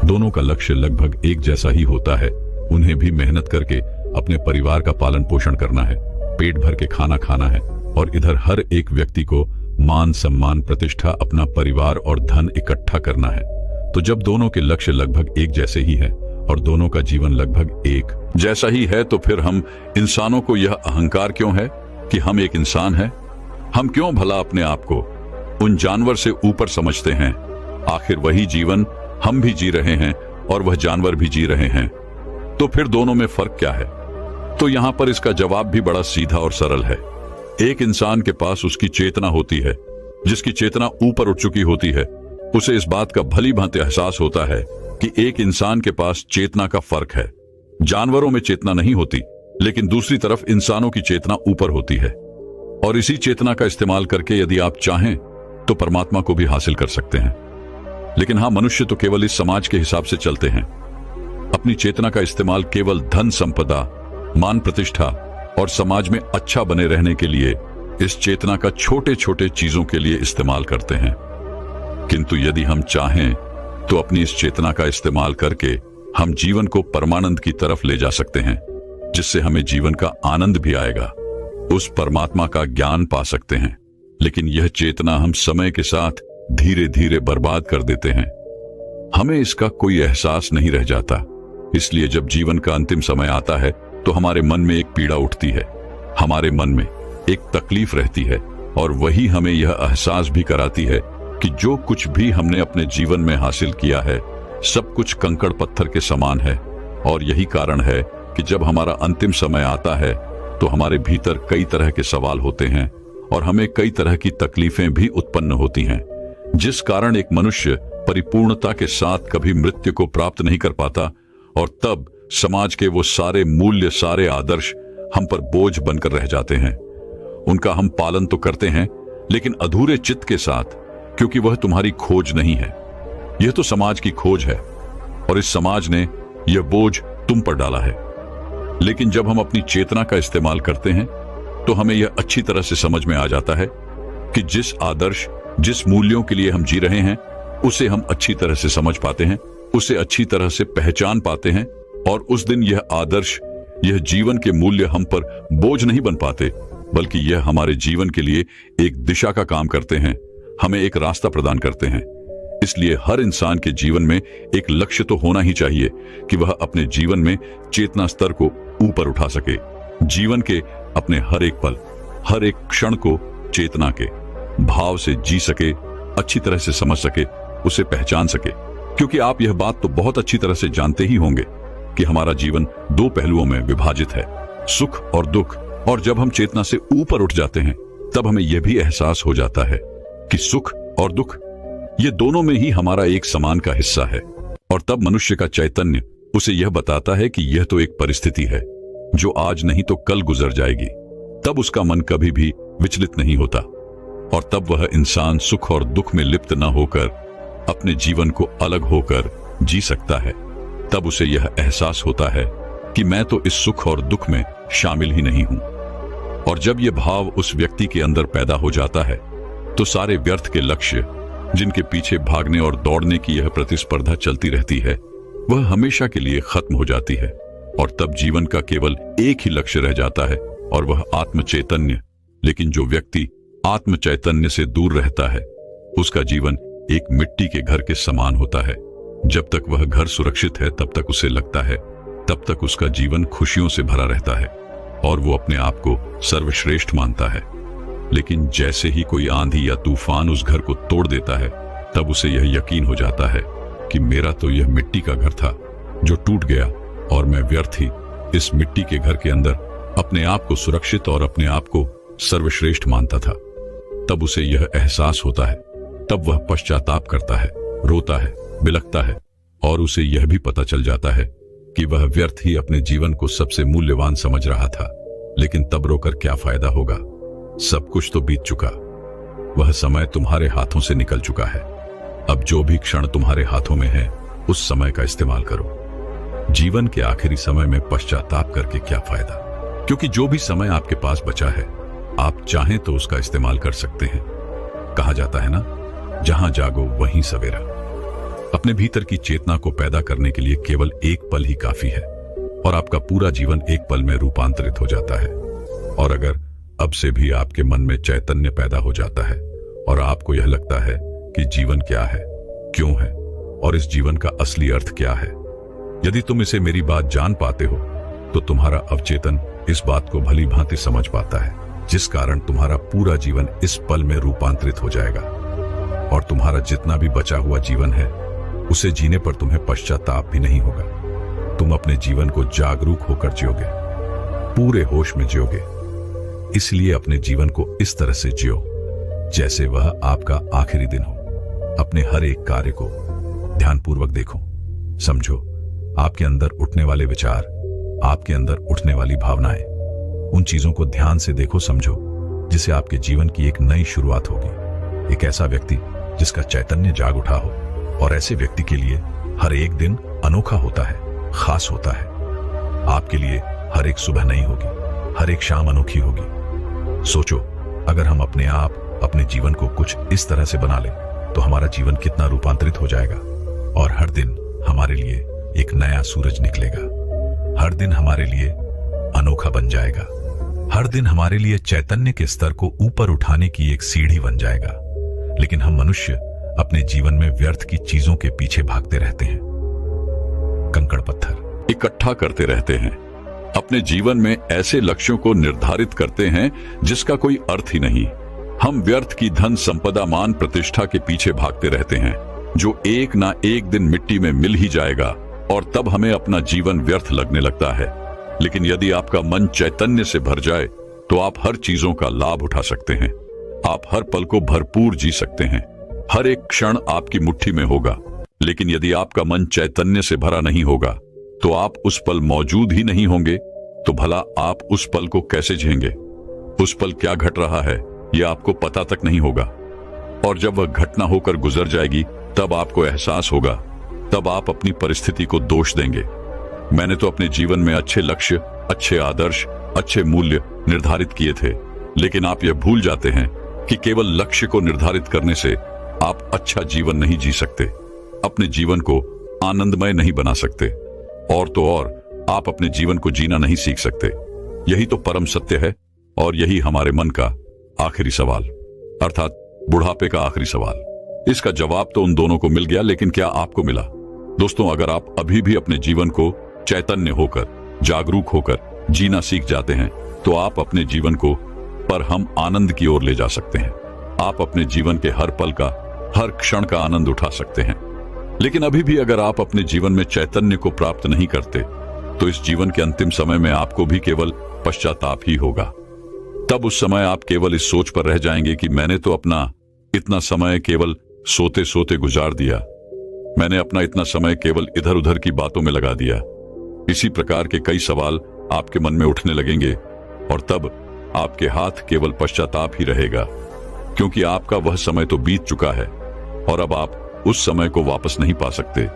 दोनों का लक्ष्य लगभग एक जैसा ही होता है। उन्हें भी मेहनत करके अपने परिवार का पालन पोषण करना है, पेट भर के खाना खाना है, और इधर हर एक व्यक्ति को मान सम्मान प्रतिष्ठा, अपना परिवार और धन इकट्ठा करना है। तो जब दोनों के लक्ष्य लगभग एक जैसे ही है और दोनों का जीवन लगभग एक जैसा ही है, तो फिर हम इंसानों को यह अहंकार क्यों है कि हम एक इंसान हैं? हम क्यों भला अपने आप को उन जानवर से ऊपर समझते हैं? आखिर वही जीवन हम भी जी रहे हैं और वह जानवर भी जी रहे हैं, तो फिर दोनों में फर्क क्या है? तो यहां पर इसका जवाब भी बड़ा सीधा और सरल है। एक इंसान के पास उसकी चेतना होती है, जिसकी चेतना ऊपर उठ चुकी होती है। उसे इस बात का भली भांति एहसास होता है कि एक इंसान के पास चेतना का फर्क है। जानवरों में चेतना नहीं होती, लेकिन दूसरी तरफ इंसानों की चेतना ऊपर होती है। और इसी चेतना का इस्तेमाल करके यदि आप चाहें तो परमात्मा को भी हासिल कर सकते हैं। लेकिन हां, मनुष्य तो केवल इस समाज के हिसाब से चलते हैं। अपनी चेतना का इस्तेमाल केवल धन संपदा, मान प्रतिष्ठा और समाज में अच्छा बने रहने के लिए, इस चेतना का छोटे छोटे चीजों के लिए इस्तेमाल करते हैं। किंतु यदि हम चाहें तो अपनी इस चेतना का इस्तेमाल करके हम जीवन को परमानंद की तरफ ले जा सकते हैं, जिससे हमें जीवन का आनंद भी आएगा, उस परमात्मा का ज्ञान पा सकते हैं। लेकिन यह चेतना हम समय के साथ धीरे धीरे बर्बाद कर देते हैं। हमें इसका कोई एहसास नहीं रह जाता। इसलिए जब जीवन का अंतिम समय आता है तो हमारे मन में एक पीड़ा उठती है, हमारे मन में एक तकलीफ रहती है, और वही हमें यह एहसास भी कराती है कि जो कुछ भी हमने अपने जीवन में हासिल किया है सब कुछ कंकड़ पत्थर के समान है। और यही कारण है कि जब हमारा अंतिम समय आता है तो हमारे भीतर कई तरह के सवाल होते हैं और हमें कई तरह की तकलीफें भी उत्पन्न होती हैं, जिस कारण एक मनुष्य परिपूर्णता के साथ कभी मृत्यु को प्राप्त नहीं कर पाता। और तब समाज के वो सारे मूल्य, सारे आदर्श हम पर बोझ बनकर रह जाते हैं। उनका हम पालन तो करते हैं, लेकिन अधूरे चित्त के साथ, क्योंकि वह तुम्हारी खोज नहीं है। यह तो समाज की खोज है, और इस समाज ने यह बोझ तुम पर डाला है। लेकिन जब हम अपनी चेतना का इस्तेमाल करते हैं, तो हमें यह अच्छी तरह से समझ में आ जाता है कि जिस आदर्श, जिस मूल्यों के लिए हम जी रहे हैं, उसे हम अच्छी तरह से समझ पाते हैं, उसे अच्छी तरह से पहचान पाते हैं, और उस दिन यह आदर्श, यह जीवन के मूल्य हम पर बोझ नहीं बन पाते, बल्कि यह हमारे जीवन के लिए एक दिशा का काम करते हैं, हमें एक रास्ता प्रदान करते हैं। इसलिए हर इंसान के जीवन में एक लक्ष्य तो होना ही चाहिए कि वह अपने जीवन में चेतना स्तर को ऊपर उठा सके, जीवन के अपने हर एक पल, हर एक क्षण को चेतना के भाव से जी सके, अच्छी तरह से समझ सके, उसे पहचान सके। क्योंकि आप यह बात तो बहुत अच्छी तरह से जानते ही होंगे कि हमारा जीवन दो पहलुओं में विभाजित है, सुख और दुख। और जब हम चेतना से ऊपर उठ जाते हैं, तब हमें यह भी एहसास हो जाता है कि सुख और दुख, ये दोनों में ही हमारा एक समान का हिस्सा है। और तब मनुष्य का चैतन्य उसे यह बताता है कि यह तो एक परिस्थिति है जो आज नहीं तो कल गुजर जाएगी। तब उसका मन कभी भी विचलित नहीं होता, और तब वह इंसान सुख और दुख में लिप्त न होकर अपने जीवन को अलग होकर जी सकता है। तब उसे यह एहसास होता है कि मैं तो इस सुख और दुख में शामिल ही नहीं हूं। और जब यह भाव उस व्यक्ति के अंदर पैदा हो जाता है, तो सारे व्यर्थ के लक्ष्य, जिनके पीछे भागने और दौड़ने की यह प्रतिस्पर्धा चलती रहती है, वह हमेशा के लिए खत्म हो जाती है। और तब जीवन का केवल एक ही लक्ष्य रह जाता है, और वह आत्म चैतन्य। लेकिन जो व्यक्ति आत्म चैतन्य से दूर रहता है, उसका जीवन एक मिट्टी के घर के समान होता है। जब तक वह घर सुरक्षित है, तब तक उसे लगता है, तब तक उसका जीवन खुशियों से भरा रहता है, और वो अपने आप को सर्वश्रेष्ठ मानता है। लेकिन जैसे ही कोई आंधी या तूफान उस घर को तोड़ देता है, तब उसे यह यकीन हो जाता है कि मेरा तो यह मिट्टी का घर था जो टूट गया, और मैं व्यर्थ ही इस मिट्टी के घर के अंदर अपने आप को सुरक्षित और अपने आप को सर्वश्रेष्ठ मानता था। तब उसे यह एहसास होता है, तब वह पश्चाताप करता है, रोता है, बिलखता है, और उसे यह भी पता चल जाता है कि वह व्यर्थ ही अपने जीवन को सबसे मूल्यवान समझ रहा था। लेकिन तब रोकर क्या फायदा होगा? सब कुछ तो बीत चुका, वह समय तुम्हारे हाथों से निकल चुका है। अब जो भी क्षण तुम्हारे हाथों में है, उस समय का इस्तेमाल करो। जीवन के आखिरी समय में पश्चाताप करके क्या फायदा? क्योंकि जो भी समय आपके पास बचा है, आप चाहें तो उसका इस्तेमाल कर सकते हैं। कहा जाता है ना, जहां जागो वहीं सवेरा। अपने भीतर की चेतना को पैदा करने के लिए केवल एक पल ही काफी है, और आपका पूरा जीवन एक पल में रूपांतरित हो जाता है। और अगर अब से भी आपके मन में चैतन्य पैदा हो जाता है, और आपको यह लगता है कि जीवन क्या है, क्यों है, और इस जीवन का असली अर्थ क्या है, यदि तुम इसे मेरी बात जान पाते हो, तो तुम्हारा अवचेतन इस बात को भली भांति समझ पाता है, जिस कारण तुम्हारा पूरा जीवन इस पल में रूपांतरित हो जाएगा। और तुम्हारा जितना भी बचा हुआ जीवन है, उसे जीने पर तुम्हें पश्चाताप भी नहीं होगा। तुम अपने जीवन को जागरूक होकर जियोगे, पूरे होश में जियोगे। इसलिए अपने जीवन को इस तरह से जियो जैसे वह आपका आखिरी दिन हो। अपने हर एक कार्य को ध्यानपूर्वक देखो, समझो। आपके अंदर उठने वाले विचार, आपके अंदर उठने वाली भावनाएं, उन चीजों को ध्यान से देखो, समझो, जिससे आपके जीवन की एक नई शुरुआत होगी। एक ऐसा व्यक्ति जिसका चैतन्य जाग उठा हो, और ऐसे व्यक्ति के लिए हर एक दिन अनोखा होता है, खास होता है। आपके लिए हर एक सुबह नई होगी, हर एक शाम अनोखी होगी। सोचो, अगर हम अपने आप अपने जीवन को कुछ इस तरह से बना लें, तो हमारा जीवन कितना रूपांतरित हो जाएगा। और हर दिन हमारे लिए एक नया सूरज निकलेगा, हर दिन हमारे लिए अनोखा बन जाएगा, हर दिन हमारे लिए चैतन्य के स्तर को ऊपर उठाने की एक सीढ़ी बन जाएगा। लेकिन हम मनुष्य अपने जीवन में व्यर्थ की चीजों के पीछे भागते रहते हैं, कंकड़ पत्थर इकट्ठा करते रहते हैं, अपने जीवन में ऐसे लक्ष्यों को निर्धारित करते हैं जिसका कोई अर्थ ही नहीं। हम व्यर्थ की धन संपदा, मान प्रतिष्ठा के पीछे भागते रहते हैं, जो एक ना एक दिन मिट्टी में मिल ही जाएगा, और तब हमें अपना जीवन व्यर्थ लगने लगता है। लेकिन यदि आपका मन चैतन्य से भर जाए, तो आप हर चीजों का लाभ उठा सकते हैं। आप हर पल को भरपूर जी सकते हैं, हर एक क्षण आपकी मुट्ठी में होगा। लेकिन यदि आपका मन चैतन्य से भरा नहीं होगा, तो आप उस पल मौजूद ही नहीं होंगे, तो भला आप उस पल को कैसे जिएंगे? उस पल क्या घट रहा है यह आपको पता तक नहीं होगा, और जब वह घटना होकर गुजर जाएगी तब आपको एहसास होगा, तब आप अपनी परिस्थिति को दोष देंगे। मैंने तो अपने जीवन में अच्छे लक्ष्य, अच्छे आदर्श, अच्छे मूल्य निर्धारित किए थे, लेकिन आप यह भूल जाते हैं कि केवल लक्ष्य को निर्धारित करने से आप अच्छा जीवन नहीं जी सकते, अपने जीवन को आनंदमय नहीं बना सकते, और तो और आप अपने जीवन को जीना नहीं सीख सकते। यही तो परम सत्य है, और यही हमारे मन का आखिरी सवाल, अर्थात बुढ़ापे का आखिरी सवाल। इसका जवाब तो उन दोनों को मिल गया, लेकिन क्या आपको मिला? दोस्तों, अगर आप अभी भी अपने जीवन को चैतन्य होकर, जागरूक होकर जीना सीख जाते हैं तो आप अपने जीवन को परम आनंद की ओर ले जा सकते हैं। आप अपने जीवन के हर पल का, हर क्षण का आनंद उठा सकते हैं। लेकिन अभी भी अगर आप अपने जीवन में चैतन्य को प्राप्त नहीं करते तो इस जीवन के अंतिम समय में आपको भी केवल पश्चाताप ही होगा। तब उस समय आप केवल इस सोच पर रह जाएंगे कि मैंने तो अपना इतना समय केवल सोते सोते गुजार दिया, मैंने अपना इतना समय केवल इधर उधर की बातों में लगा दिया। इसी प्रकार के कई सवाल आपके मन में उठने लगेंगे, और तब आपके हाथ केवल पश्चाताप ही रहेगा, क्योंकि आपका वह समय तो बीत चुका है और अब आप उस समय को वापस नहीं पा सकते।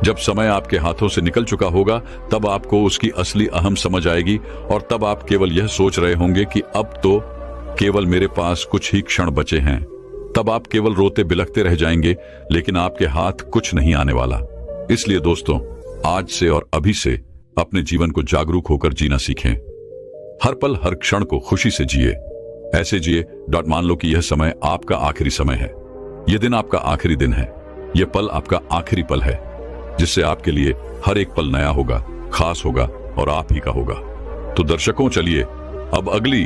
जब समय आपके हाथों से निकल चुका होगा तब आपको उसकी असली अहम समझ आएगी, और तब आप केवल यह सोच रहे होंगे कि अब तो केवल मेरे पास कुछ ही क्षण बचे हैं। तब आप केवल रोते बिलखते रह जाएंगे, लेकिन आपके हाथ कुछ नहीं आने वाला। इसलिए दोस्तों, आज से और अभी से अपने जीवन को जागरूक होकर जीना सीखें। हर पल, हर क्षण को खुशी से जिए। ऐसे जिए मान लो कि यह समय आपका आखिरी समय है, यह दिन आपका आखिरी दिन है, यह पल आपका आखिरी पल है, जिससे आपके लिए हर एक पल नया होगा, खास होगा और आप ही का होगा। तो दर्शकों, चलिए अब अगली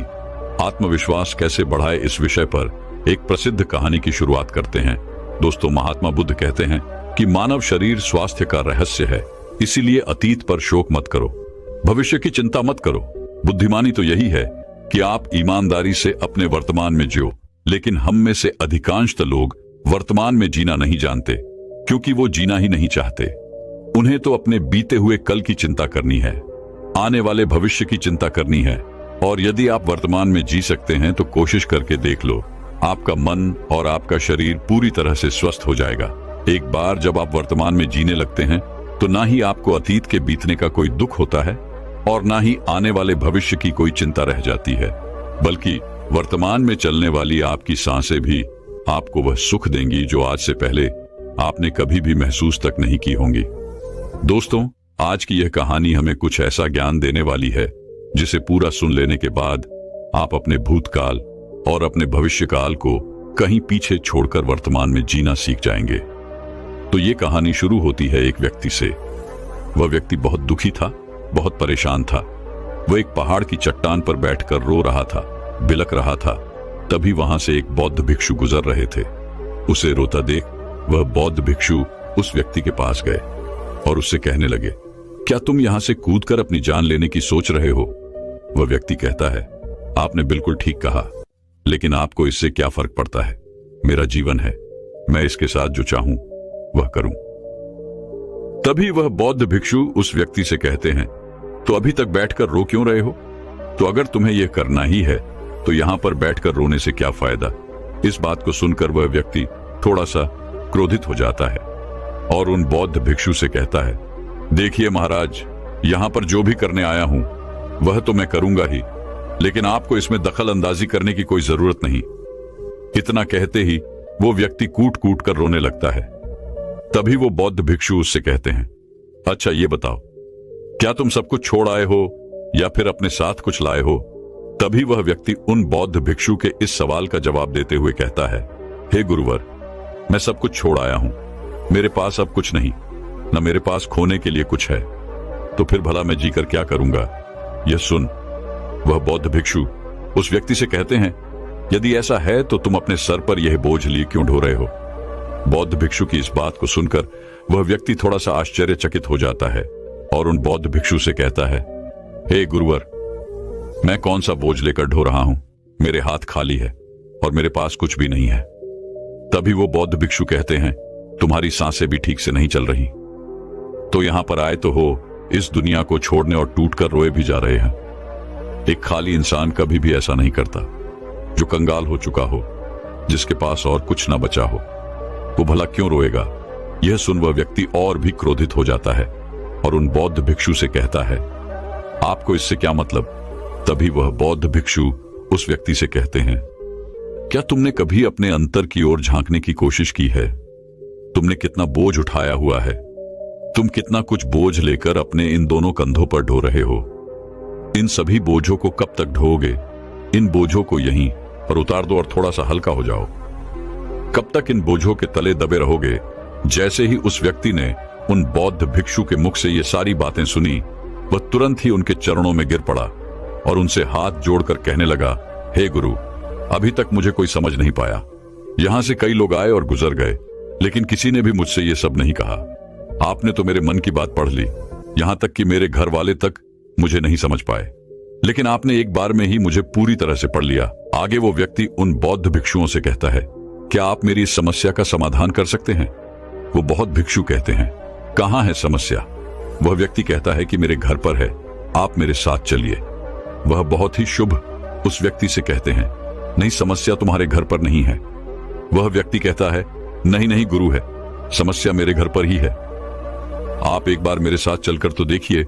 आत्मविश्वास कैसे बढ़ाए इस विषय पर एक प्रसिद्ध कहानी की शुरुआत करते हैं। दोस्तों, महात्मा बुद्ध कहते हैं कि मानव शरीर स्वास्थ्य का रहस्य है, इसीलिए अतीत पर शोक मत करो, भविष्य की चिंता मत करो। बुद्धिमानी तो यही है कि आप ईमानदारी से अपने वर्तमान में जियो, लेकिन हम में से अधिकांश लोग वर्तमान में जीना नहीं जानते, क्योंकि वो जीना ही नहीं चाहते। उन्हें तो अपने बीते हुए कल की चिंता करनी है, आने वाले भविष्य की चिंता करनी है। और यदि आप वर्तमान में जी सकते हैं तो कोशिश करके देख लो, आपका मन और आपका शरीर पूरी तरह से स्वस्थ हो जाएगा। एक बार जब आप वर्तमान में जीने लगते हैं तो ना ही आपको अतीत के बीतने का कोई दुख होता है और ना ही आने वाले भविष्य की कोई चिंता रह जाती है, बल्कि वर्तमान में चलने वाली आपकी सांसें भी आपको वह सुख देंगी जो आज से पहले आपने कभी भी महसूस तक नहीं की होंगी। दोस्तों, आज की यह कहानी हमें कुछ ऐसा ज्ञान देने वाली है जिसे पूरा सुन लेने के बाद आप अपने भूतकाल और अपने भविष्य काल को कहीं पीछे छोड़कर वर्तमान में जीना सीख जाएंगे। तो ये कहानी शुरू होती है एक व्यक्ति से। वह व्यक्ति बहुत दुखी था, बहुत परेशान था। वह एक पहाड़ की चट्टान पर बैठकर रो रहा था, बिलख रहा था। तभी वहां से एक बौद्ध भिक्षु गुजर रहे थे। उसे रोता देख वह बौद्ध भिक्षु उस व्यक्ति के पास गए और उससे कहने लगे, क्या तुम यहां से कूदकर अपनी जान लेने की सोच रहे हो? वह व्यक्ति कहता है, आपने बिल्कुल ठीक कहा, लेकिन आपको इससे क्या फर्क पड़ता है? मेरा जीवन है, मैं इसके साथ जो चाहूं वह करूं। तभी वह बौद्ध भिक्षु उस व्यक्ति से कहते हैं, तो अभी तक बैठकर रो क्यों रहे हो? तो अगर तुम्हें यह करना ही है तो यहां पर बैठकर रोने से क्या फायदा? इस बात को सुनकर वह व्यक्ति थोड़ा सा क्रोधित हो जाता है और उन बौद्ध भिक्षु से कहता है, देखिए महाराज, यहां पर जो भी करने आया हूं वह तो मैं करूंगा ही, लेकिन आपको इसमें दखल अंदाजी करने की कोई जरूरत नहीं। इतना कहते ही वो व्यक्ति कूट कूट कर रोने लगता है। तभी वो बौद्ध भिक्षु उससे कहते हैं, अच्छा ये बताओ, क्या तुम सब कुछ छोड़ आए हो या फिर अपने साथ कुछ लाए हो? तभी वह व्यक्ति उन बौद्ध भिक्षु के इस सवाल का जवाब देते हुए कहता है, हे गुरुवर, मैं सब कुछ छोड़ आया हूं, मेरे पास अब कुछ नहीं, न मेरे पास खोने के लिए कुछ है, तो फिर भला मैं जीकर क्या करूंगा? यह सुन वह बौद्ध भिक्षु उस व्यक्ति से कहते हैं, यदि ऐसा है तो तुम अपने सर पर यह बोझ लिए क्यों ढो रहे हो? बौद्ध भिक्षु की इस बात को सुनकर वह व्यक्ति थोड़ा सा आश्चर्यचकित हो जाता है और उन बौद्ध भिक्षु से कहता है, हे गुरुवर, मैं कौन सा बोझ लेकर ढो रहा हूं? मेरे हाथ खाली है और मेरे पास कुछ भी नहीं है। तभी वो बौद्ध भिक्षु कहते हैं, तुम्हारी सांसें भी ठीक से नहीं चल रही, तो यहां पर आए तो हो, इस दुनिया को छोड़ने और टूटकर रोए भी जा रहे हैं। एक खाली इंसान कभी भी ऐसा नहीं करता। जो कंगाल हो चुका हो, जिसके पास और कुछ ना बचा हो, वो भला क्यों रोएगा? यह सुन वह व्यक्ति और भी क्रोधित हो जाता है और उन बौद्ध भिक्षु से कहता है, आपको इससे क्या मतलब? तभी वह बौद्ध भिक्षु उस व्यक्ति से कहते हैं, क्या तुमने कभी अपने अंतर की ओर झांकने की कोशिश की है? तुमने कितना बोझ उठाया हुआ है? तुम कितना कुछ बोझ लेकर अपने इन दोनों कंधों पर ढो रहे हो? इन सभी बोझों को कब तक ढोओगे? इन बोझों को यहीं पर उतार दो और थोड़ा सा हल्का हो जाओ। कब तक इन बोझों के तले दबे रहोगे? जैसे ही उस व्यक्ति ने उन बौद्ध भिक्षु के मुख से ये सारी बातें सुनी, वह तुरंत ही उनके चरणों में गिर पड़ा और उनसे हाथ जोड़कर कहने लगा, हे गुरु, अभी तक मुझे कोई समझ नहीं पाया। यहां से कई लोग आए और गुजर गए, लेकिन किसी ने भी मुझसे ये सब नहीं कहा। आपने तो मेरे मन की बात पढ़ ली, यहां तक कि मेरे घर वाले तक मुझे नहीं समझ पाए, लेकिन आपने एक बार में ही मुझे पूरी तरह से पढ़ लिया। आगे वो व्यक्ति उन बौद्ध भिक्षुओं से कहता है, क्या आप मेरी इस समस्या का समाधान कर सकते हैं? वो बौद्ध भिक्षु कहते हैं, कहां है समस्या? वह व्यक्ति कहता है कि मेरे घर पर है, आप मेरे साथ चलिए। वह बहुत ही शुभ उस व्यक्ति से कहते हैं, नहीं, समस्या तुम्हारे घर पर नहीं है। वह व्यक्ति कहता है, नहीं नहीं गुरु है, समस्या मेरे घर पर ही है, आप एक बार मेरे साथ चलकर तो देखिए।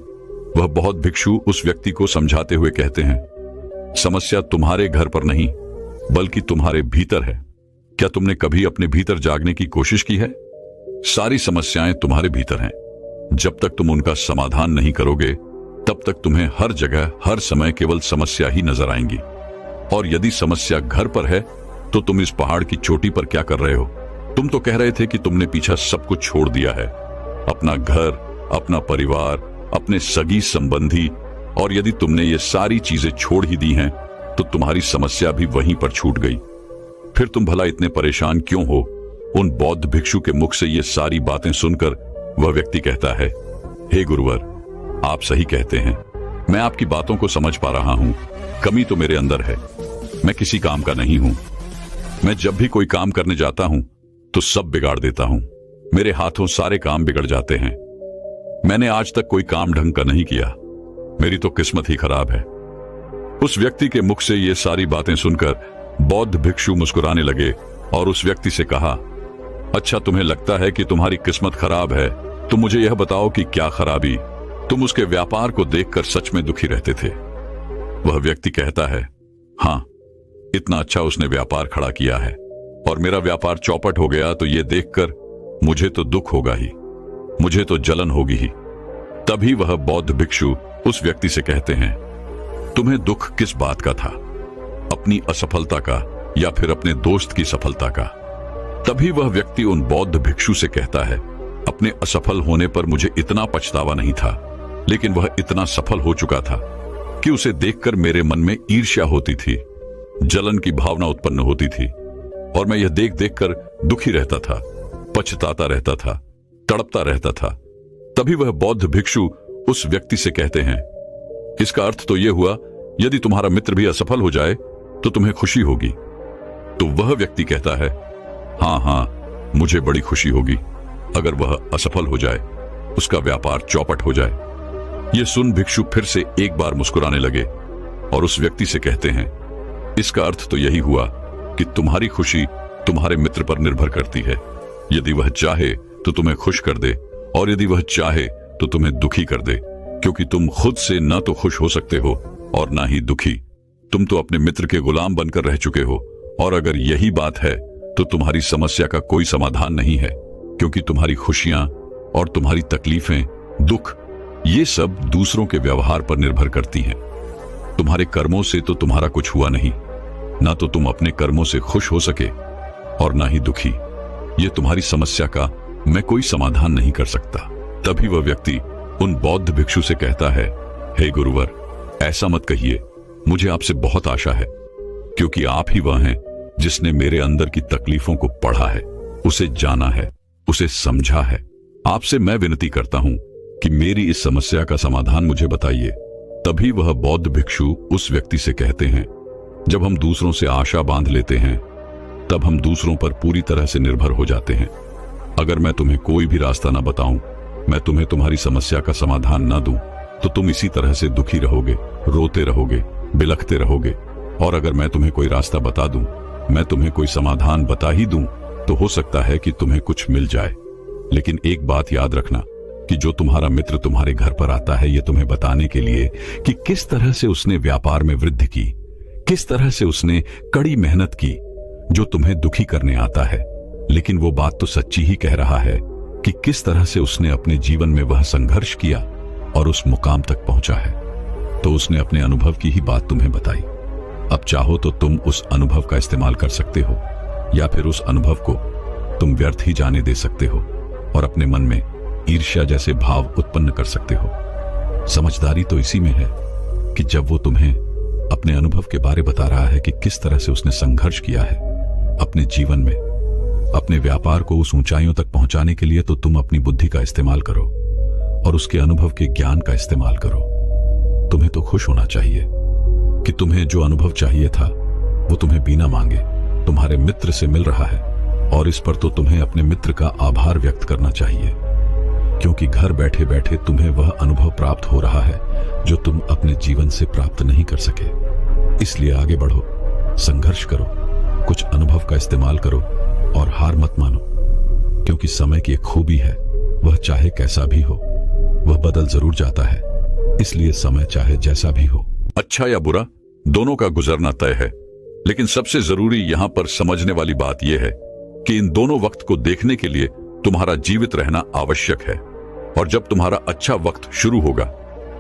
वह बौद्ध भिक्षु उस व्यक्ति को समझाते हुए कहते हैं, समस्या तुम्हारे घर पर नहीं बल्कि तुम्हारे भीतर है। क्या तुमने कभी अपने भीतर जागने की कोशिश की है? सारी समस्याएं तुम्हारे भीतर हैं। जब तक तुम उनका समाधान नहीं करोगे, तब तक तुम्हें हर जगह हर समय केवल समस्या ही नजर आएंगी। और यदि समस्या घर पर है, तो तुम इस पहाड़ की चोटी पर क्या कर रहे हो? तुम तो कह रहे थे कि तुमने पीछे सब कुछ छोड़ दिया है, अपना घर, अपना परिवार, अपने सगी संबंधी, और यदि तुमने ये सारी चीजें छोड़ ही दी हैं, तो तुम्हारी समस्या भी वहीं पर छूट गई। फिर तुम भला इतने परेशान क्यों हो? उन बौद्ध भिक्षु के मुख से ये सारी बातें सुनकर वह व्यक्ति कहता है, हे गुरुवर, आप सही कहते हैं, मैं आपकी बातों को समझ पा रहा हूं। कमी तो मेरे अंदर है, मैं किसी काम का नहीं हूं। मैं जब भी कोई काम करने जाता हूं तो सब बिगाड़ देता हूं। मेरे हाथों सारे काम बिगड़ जाते हैं। मैंने आज तक कोई काम ढंग का नहीं किया, मेरी तो किस्मत ही खराब है। उस व्यक्ति के मुख से ये सारी बातें सुनकर बौद्ध भिक्षु मुस्कुराने लगे और उस व्यक्ति से कहा, अच्छा, तुम्हें लगता है कि तुम्हारी किस्मत खराब है, तो मुझे यह बताओ कि क्या खराबी? तुम उसके व्यापार को देखकर सच में दुखी रहते थे। वह व्यक्ति कहता है, हां, इतना अच्छा उसने व्यापार खड़ा किया है और मेरा व्यापार चौपट हो गया, तो यह देखकर मुझे तो दुख होगा ही, मुझे तो जलन होगी ही। तभी वह बौद्ध भिक्षु उस व्यक्ति से कहते हैं, तुम्हें दुख किस बात का था? अपनी असफलता का या फिर अपने दोस्त की सफलता का? तभी वह व्यक्ति उन बौद्ध भिक्षु से कहता है, अपने असफल होने पर मुझे इतना पछतावा नहीं था, लेकिन वह इतना सफल हो चुका था कि उसे देखकर मेरे मन में ईर्ष्या होती थी, जलन की भावना उत्पन्न होती थी, और मैं यह देख देखकर दुखी रहता था, पछताता रहता था, तड़पता रहता था। तभी वह बौद्ध भिक्षु उस व्यक्ति से कहते हैं, इसका अर्थ तो यह हुआ, यदि तुम्हारा मित्र भी असफल हो जाए तो तुम्हें खुशी होगी। तो वह व्यक्ति कहता है, हां हां, मुझे बड़ी खुशी होगी अगर वह असफल हो जाए, उसका व्यापार चौपट हो जाए। यह सुन भिक्षु फिर से एक बार मुस्कुराने लगे और उस व्यक्ति से कहते हैं, इसका अर्थ तो यही हुआ कि तुम्हारी खुशी तुम्हारे मित्र पर निर्भर करती है। यदि वह चाहे तो तुम्हें खुश कर दे, और यदि वह चाहे तो तुम्हें दुखी कर दे, क्योंकि तुम खुद से न तो खुश हो सकते हो और ना ही दुखी। तुम तो अपने मित्र के गुलाम बनकर रह चुके हो, और अगर यही बात है तो तुम्हारी समस्या का कोई समाधान नहीं है, क्योंकि तुम्हारी खुशियां और तुम्हारी तकलीफें, दुख, ये सब दूसरों के व्यवहार पर निर्भर करती हैं। तुम्हारे कर्मों से तो तुम्हारा कुछ हुआ नहीं, ना तो तुम अपने कर्मों से खुश हो सके और ना ही दुखी। ये तुम्हारी समस्या का मैं कोई समाधान नहीं कर सकता। तभी वह व्यक्ति उन बौद्ध भिक्षु से कहता है, हे गुरुवर, ऐसा मत कहिए, मुझे आपसे बहुत आशा है, क्योंकि आप ही वह हैं जिसने मेरे अंदर की तकलीफों को पढ़ा है, उसे जाना है, उसे समझा है। आपसे मैं विनती करता हूं कि मेरी इस समस्या का समाधान मुझे बताइए। तभी वह बौद्ध भिक्षु उस व्यक्ति से कहते हैं, जब हम दूसरों से आशा बांध लेते हैं, तब हम दूसरों पर पूरी तरह से निर्भर हो जाते हैं। अगर मैं तुम्हें कोई भी रास्ता ना बताऊं, मैं तुम्हें तुम्हारी समस्या का समाधान ना दूं तो तुम इसी तरह से दुखी रहोगे, रोते रहोगे, बिलखते रहोगे। और अगर मैं तुम्हें कोई रास्ता बता दूं, मैं तुम्हें कोई समाधान बता ही दूं, तो हो सकता है कि तुम्हें कुछ मिल जाए। लेकिन एक बात याद रखना कि जो तुम्हारा मित्र तुम्हारे घर पर आता है ये तुम्हें बताने के लिए कि किस तरह से उसने व्यापार में वृद्धि की, किस तरह से उसने कड़ी मेहनत की, जो तुम्हें दुखी करने आता है, लेकिन वो बात तो सच्ची ही कह रहा है कि किस तरह से उसने अपने जीवन में वह संघर्ष किया और उस मुकाम तक पहुंचा है। तो उसने अपने अनुभव की ही बात तुम्हें बताई। अब चाहो तो तुम उस अनुभव का इस्तेमाल कर सकते हो, या फिर उस अनुभव को तुम व्यर्थ ही जाने दे सकते हो और अपने मन में ईर्ष्या जैसे भाव उत्पन्न कर सकते हो। समझदारी तो इसी में है कि जब वो तुम्हें अपने अनुभव के बारे बता रहा है कि किस तरह से उसने संघर्ष किया है अपने जीवन में, अपने व्यापार को उस ऊंचाइयों तक पहुंचाने के लिए, तो तुम अपनी बुद्धि का इस्तेमाल करो और उसके अनुभव के ज्ञान का इस्तेमाल करो। तुम्हें तो खुश होना चाहिए कि तुम्हें जो अनुभव चाहिए था वो तुम्हें बिना मांगे तुम्हारे मित्र से मिल रहा है, और इस पर तो तुम्हें अपने मित्र का आभार व्यक्त करना चाहिए, क्योंकि घर बैठे बैठे तुम्हें वह अनुभव प्राप्त हो रहा है जो तुम अपने जीवन से प्राप्त नहीं कर सके। इसलिए आगे बढ़ो, संघर्ष करो, कुछ अनुभव का इस्तेमाल करो और हार मत मानो, क्योंकि समय की एक खूबी है, वह चाहे कैसा भी हो वह बदल जरूर जाता है। इसलिए समय चाहे जैसा भी हो, अच्छा या बुरा, दोनों का गुजरना तय है। लेकिन सबसे जरूरी यहां पर समझने वाली बात यह है कि इन दोनों वक्त को देखने के लिए तुम्हारा जीवित रहना आवश्यक है। और जब तुम्हारा अच्छा वक्त शुरू होगा,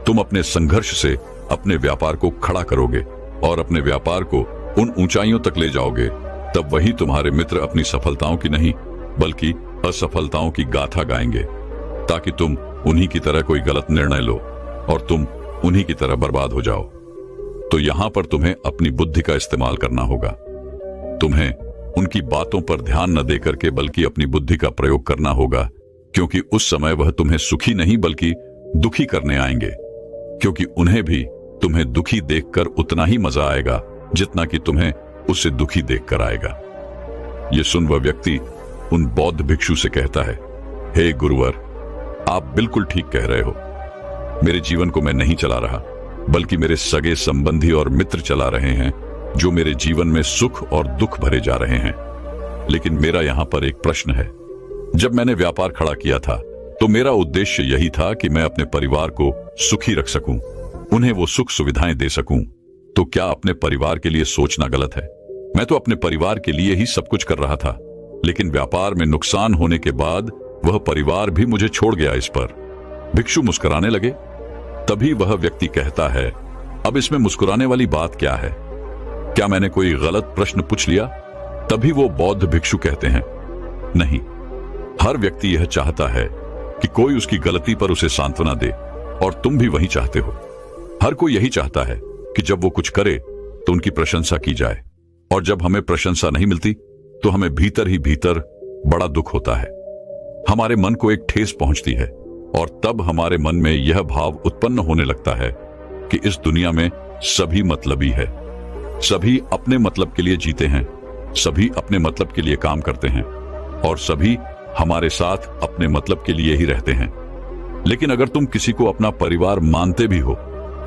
तुम अपने संघर्ष से अपने व्यापार को खड़ा करोगे और अपने व्यापार को उन ऊंचाइयों तक ले जाओगे। तब वही तुम्हारे मित्र अपनी सफलताओं की नहीं बल्कि असफलताओं की गाथा गाएंगे, ताकि तुम उन्हीं की तरह कोई गलत निर्णय लो और तुम उन्हीं की तरह बर्बाद हो जाओ। तो यहां पर तुम्हें अपनी बुद्धि का इस्तेमाल करना होगा। तुम्हें उनकी बातों पर ध्यान न देकर के बल्कि अपनी बुद्धि का प्रयोग करना होगा, क्योंकि उस समय वह तुम्हें सुखी नहीं बल्कि दुखी करने आएंगे, क्योंकि उन्हें भी तुम्हें दुखी देखकर उतना ही मजा आएगा जितना कि तुम्हें उससे दुखी देखकर आएगा। यह सुन वह व्यक्ति उन बौद्ध भिक्षु से कहता है, हे गुरुवर, आप बिल्कुल ठीक कह रहे हो। मेरे जीवन को मैं नहीं चला रहा बल्कि मेरे सगे संबंधी और मित्र चला रहे हैं, जो मेरे जीवन में सुख और दुख भरे जा रहे हैं। लेकिन मेरा यहां पर एक प्रश्न है। जब मैंने व्यापार खड़ा किया था तो मेरा उद्देश्य यही था कि मैं अपने परिवार को सुखी रख सकूं, उन्हें वो सुख सुविधाएं दे सकूं। तो क्या अपने परिवार के लिए सोचना गलत है? मैं तो अपने परिवार के लिए ही सब कुछ कर रहा था, लेकिन व्यापार में नुकसान होने के बाद वह परिवार भी मुझे छोड़ गया। इस पर भिक्षु मुस्कुराने लगे। तभी वह व्यक्ति कहता है, अब इसमें मुस्कुराने वाली बात क्या है? क्या मैंने कोई गलत प्रश्न पूछ लिया? तभी वो बौद्ध भिक्षु कहते हैं, नहीं, हर व्यक्ति यह चाहता है कि कोई उसकी गलती पर उसे सांत्वना दे, और तुम भी वही चाहते हो। हर कोई यही चाहता है कि जब वो कुछ करे तो उनकी प्रशंसा की जाए, और जब हमें प्रशंसा नहीं मिलती तो हमें भीतर ही भीतर बड़ा दुख होता है। हमारे मन को एक ठेस पहुंचती है, और तब हमारे मन में यह भाव उत्पन्न होने लगता है कि इस दुनिया में सभी मतलबी है, सभी अपने मतलब के लिए जीते हैं, सभी अपने मतलब के लिए काम करते हैं, और सभी हमारे साथ अपने मतलब के लिए ही रहते हैं। लेकिन अगर तुम किसी को अपना परिवार मानते भी हो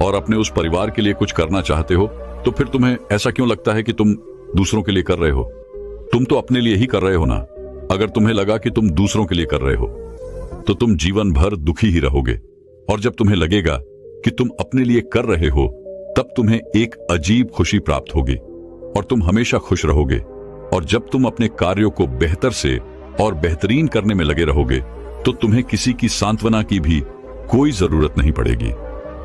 और अपने उस परिवार के लिए कुछ करना चाहते हो, तो फिर तुम्हें ऐसा क्यों लगता है कि तुम दूसरों के लिए कर रहे हो? तुम तो अपने लिए ही कर रहे हो ना। अगर तुम्हें लगा कि तुम दूसरों के लिए कर रहे हो तो तुम जीवन भर दुखी ही रहोगे, और जब तुम्हें लगेगा कि तुम अपने लिए कर रहे हो तब तुम्हें एक अजीब खुशी प्राप्त होगी और तुम हमेशा खुश रहोगे। और जब तुम अपने कार्यों को बेहतर से और बेहतरीन करने में लगे रहोगे तो तुम्हें किसी की सांत्वना की भी कोई जरूरत नहीं पड़ेगी।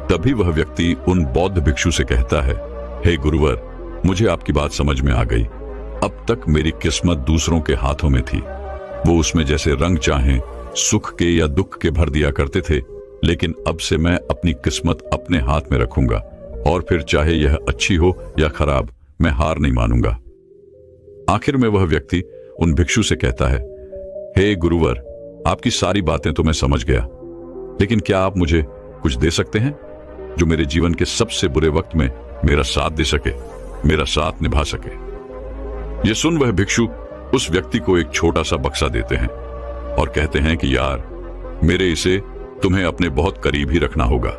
तभी वह व्यक्ति उन बौद्ध भिक्षु से कहता है, हे गुरुवर, मुझे आपकी बात समझ में आ गई। अब तक मेरी किस्मत दूसरों के हाथों में थी। वो उसमें जैसे रंग चाहें सुख के या दुख के भर दिया करते थे, लेकिन अब से मैं अपनी किस्मत अपने हाथ में रखूंगा, और फिर चाहे यह अच्छी हो या खराब, मैं हार नहीं मानूंगा। आखिर में वह व्यक्ति उन भिक्षु से कहता है, हे गुरुवर, आपकी सारी बातें तो मैं समझ गया, लेकिन क्या आप मुझे कुछ दे सकते हैं जो मेरे जीवन के सबसे बुरे वक्त में मेरा साथ दे सके, मेरा साथ निभा सके? यह सुन वह भिक्षु उस व्यक्ति को एक छोटा सा बक्सा देते हैं और कहते हैं कि यार, मेरे इसे तुम्हें अपने बहुत करीब ही रखना होगा।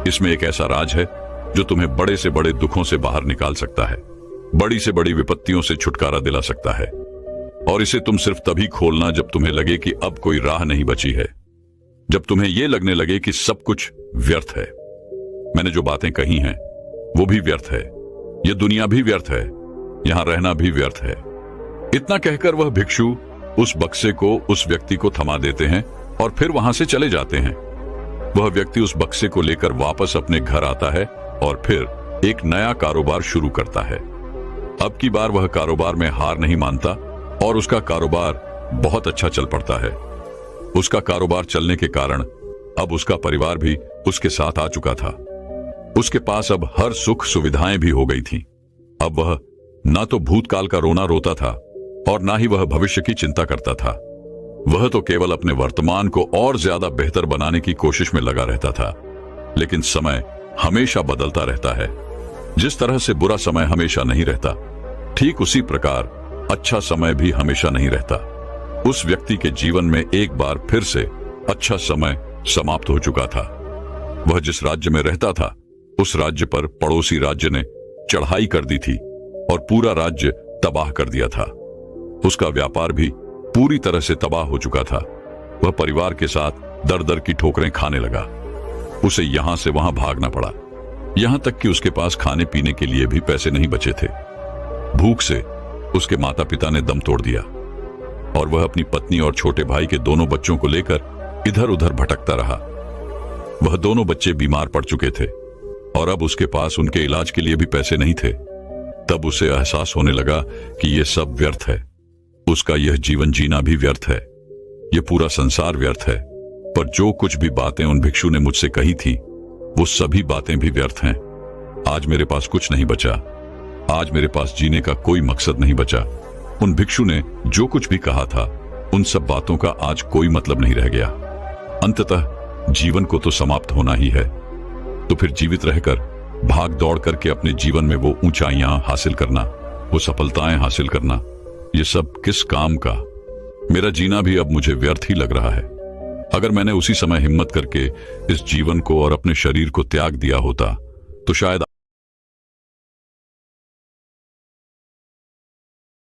इसमें एक ऐसा राज है जो तुम्हें बड़े से बड़े दुखों से बाहर निकाल सकता है, बड़ी से बड़ी विपत्तियों से छुटकारा दिला सकता है। और इसे तुम सिर्फ तभी खोलना जब तुम्हें लगे कि अब कोई राह नहीं बची है, जब तुम्हें यह लगने लगे कि सब कुछ व्यर्थ है। मैंने जो बातें कही हैं वो भी व्यर्थ है, यह दुनिया भी व्यर्थ है, यहां रहना भी व्यर्थ है। इतना कहकर वह भिक्षु उस बक्से को उस व्यक्ति को थमा देते हैं और फिर वहां से चले जाते हैं। वह व्यक्ति उस बक्से को लेकर वापस अपने घर आता है और फिर एक नया कारोबार शुरू करता है। अब की बार वह कारोबार में हार नहीं मानता और उसका कारोबार बहुत अच्छा चल पड़ता है। उसका कारोबार चलने के कारण अब उसका परिवार भी उसके साथ आ चुका था। उसके पास अब हर सुख सुविधाएं भी हो गई थीं। अब वह ना तो भूतकाल का रोना रोता था और ना ही वह भविष्य की चिंता करता था। वह तो केवल अपने वर्तमान को और ज्यादा बेहतर बनाने की कोशिश में लगा रहता था। लेकिन समय हमेशा बदलता रहता है। जिस तरह से बुरा समय हमेशा नहीं रहता, ठीक उसी प्रकार अच्छा समय भी हमेशा नहीं रहता। उस व्यक्ति के जीवन में एक बार फिर से अच्छा समय समाप्त हो चुका था। वह जिस राज्य में रहता था उस राज्य पर पड़ोसी राज्य ने चढ़ाई कर दी थी और पूरा राज्य तबाह कर दिया था। उसका व्यापार भी पूरी तरह से तबाह हो चुका था। वह परिवार के साथ दर दर की ठोकरें खाने लगा। उसे यहां से वहां भागना पड़ा, यहां तक कि उसके पास खाने पीने के लिए भी पैसे नहीं बचे थे। भूख से उसके माता पिता ने दम तोड़ दिया और वह अपनी पत्नी और छोटे भाई के दोनों बच्चों को लेकर इधर उधर भटकता रहा। वह दोनों बच्चे बीमार पड़ चुके थे और अब उसके पास उनके इलाज के लिए भी पैसे नहीं थे। तब उसे एहसास होने लगा कि यह सब व्यर्थ है। उसका यह जीवन जीना भी व्यर्थ है, यह पूरा संसार व्यर्थ है। पर जो कुछ भी बातें उन भिक्षु ने मुझसे कही थी वो सभी बातें भी व्यर्थ हैं। आज मेरे पास कुछ नहीं बचा, आज मेरे पास जीने का कोई मकसद नहीं बचा। उन भिक्षु ने जो कुछ भी कहा था उन सब बातों का आज कोई मतलब नहीं रह गया। अंततः जीवन को तो समाप्त होना ही है, तो फिर जीवित रहकर भाग दौड़ करके अपने जीवन में वो ऊंचाइयां हासिल करना, वो सफलताएं हासिल करना, ये सब किस काम का? मेरा जीना भी अब मुझे व्यर्थ ही लग रहा है। अगर मैंने उसी समय हिम्मत करके इस जीवन को और अपने शरीर को त्याग दिया होता तो शायद